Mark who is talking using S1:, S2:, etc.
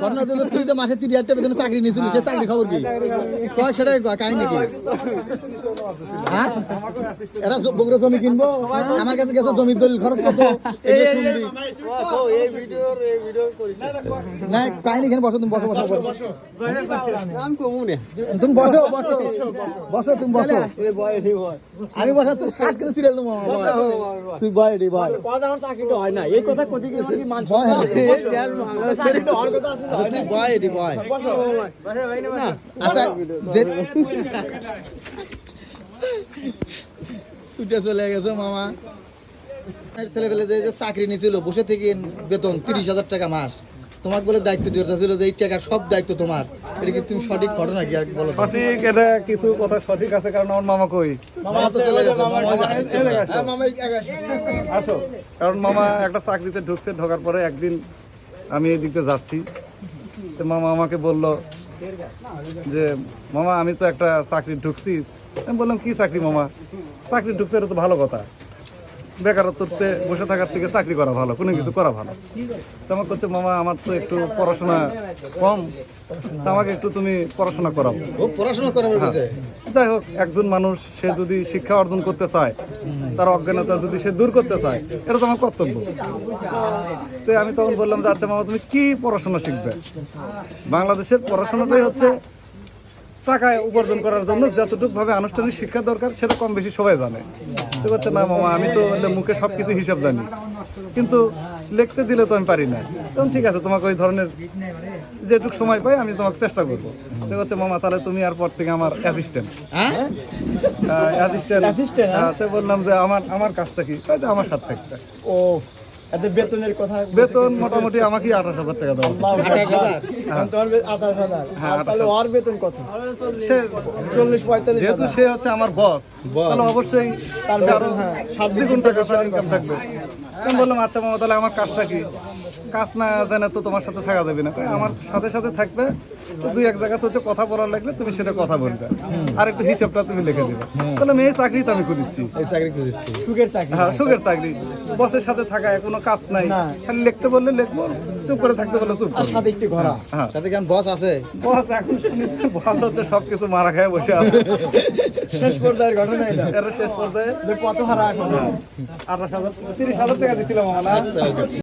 S1: ঘটনা তুই তো মাসে 30,000 টাকা বেতনে চাকরি নিয়েছিল, সে চাকরি খবর কি কয় সেটাই কাহিনী কি? হ্যাঁ এরা বগুড়া জমি কিনবো, আমার কাছে গেছে জমির দলিল খরচ কত না কাহিনী এখানে বসো, তুমি বসো বসো তুমি বসো বসো বসো তুমি বসো, আমি বসা তুই 60 কেজি সিরিয়াল দেবো, তুই বয় রে বয়
S2: হয় না এই কথা কোথায় কি মান
S1: তুই বয় রে বয়। আচ্ছা ছুটে চলে গেছে মামা, ছেলে পেলে যে চাকরি নিয়েছিল বসে থেকে বেতন 30,000 টাকা মাস, তোমাকে বলে দায়িত্ব দিয়ে ছিল যে এই টাকা সব দায়িত্ব তোমার, এটা কি তুমি সঠিক ঘটনা কি বলো?
S3: সঠিক, এটা কিছু কথা সঠিক আছে, কারণ আমার মামা কই
S1: মামা তো চলে গেছে,
S3: আসো, কারণ মামা একটা চাকরিতে ঢুকছে, ঢোকার পরে একদিন আমি এই দিকে যাচ্ছি, তো মামা আমাকে বলল যে মামা আমি তো একটা চাকরি ঢুকছি। আমি বললাম কি চাকরি মামা? চাকরি ঢুকছে এটা তো ভালো কথা, বেকারত্বতে বসে থাকার থেকে চাকরি করা ভালো, কোনো কিছু করা ভালো। তো আমাকে হচ্ছে মামা আমার তো একটু পড়াশোনা কম, তো আমাকে একটু তুমি পড়াশোনা করাও।
S1: পড়াশোনা করা
S3: যাই হোক, একজন মানুষ সে যদি শিক্ষা অর্জন করতে চায়, তার অজ্ঞানতা যদি সে দূর করতে চায়, এটা তো আমার কর্তব্য। তো আমি তখন বললাম যে আচ্ছা মামা তুমি কি পড়াশোনা শিখবে? বাংলাদেশের পড়াশোনাটাই হচ্ছে টাকা উপার্জন করার জন্য যতটুকু ভাবে আনুষ্ঠানিক শিক্ষা দরকার সেটা কম বেশি সবাই জানে। তো হচ্ছে না মামা আমি তো মুখে সবকিছু হিসাব জানি, কিন্তু লিখতে দিলে তো আমি পারি না। তখন ঠিক আছে, তোমাকে ওই ধরনের যেটুকু সময় পাই আমি তোমাকে চেষ্টা করবো। তো হচ্ছে মামা তাহলে তুমি আর পর থেকে আমার অ্যাসিস্ট্যান্ট। তো বললাম যে আমার কাজটা কি? আমার সাথে থাকতে।
S2: ও এতে বেতনের কথা,
S3: বেতন মোটামুটি আমাকে 28,000 টাকা দেওয়া।
S2: 28,000 তাহলে ওর বেতন কত?
S3: সে
S2: 40-45
S3: যেহেতু সে হচ্ছে আমার বস, তাহলে অবশ্যই তার আরো 7 টাকা তার ইনকাম থাকবে। আমি বললাম আচ্ছা মামা তাহলে আমার কাজটা কি? কাজ না জানে তো তোমার সাথে থাকা যাবে না, আমার সাথে সাথে থাকবে। তো 2-1 জায়গাতে হচ্ছে কথা বলার লাগলে তুমি সেটা কথা বলবে, আর একটু হিসাবটা তুমি লিখে দিবে। তাহলে আমি এই চাকরি তো আমি খুঁজছি,
S2: সুখের চাকরি।
S3: হ্যাঁ সুখের চাকরি, বসের সাথে থাকা, কোনো কাজ নাই, খালি লিখতে বললে লিখবো, চুপ করে থাকতে বললে চুপ করবো।
S2: সাথে একটু ঘোরা,
S1: হ্যাঁ সাথে কেন বস আছে?
S3: বস এখন শুনি বস হচ্ছে সবকিছু মারা খায় বসে আছে।
S2: শেষ পর্যায়ের ঘটনা এটা।
S3: এর শেষ পর্যায়ে
S2: কত হারা এখন?
S3: 28,000 30,000 টাকা দিছিলাম আমার না।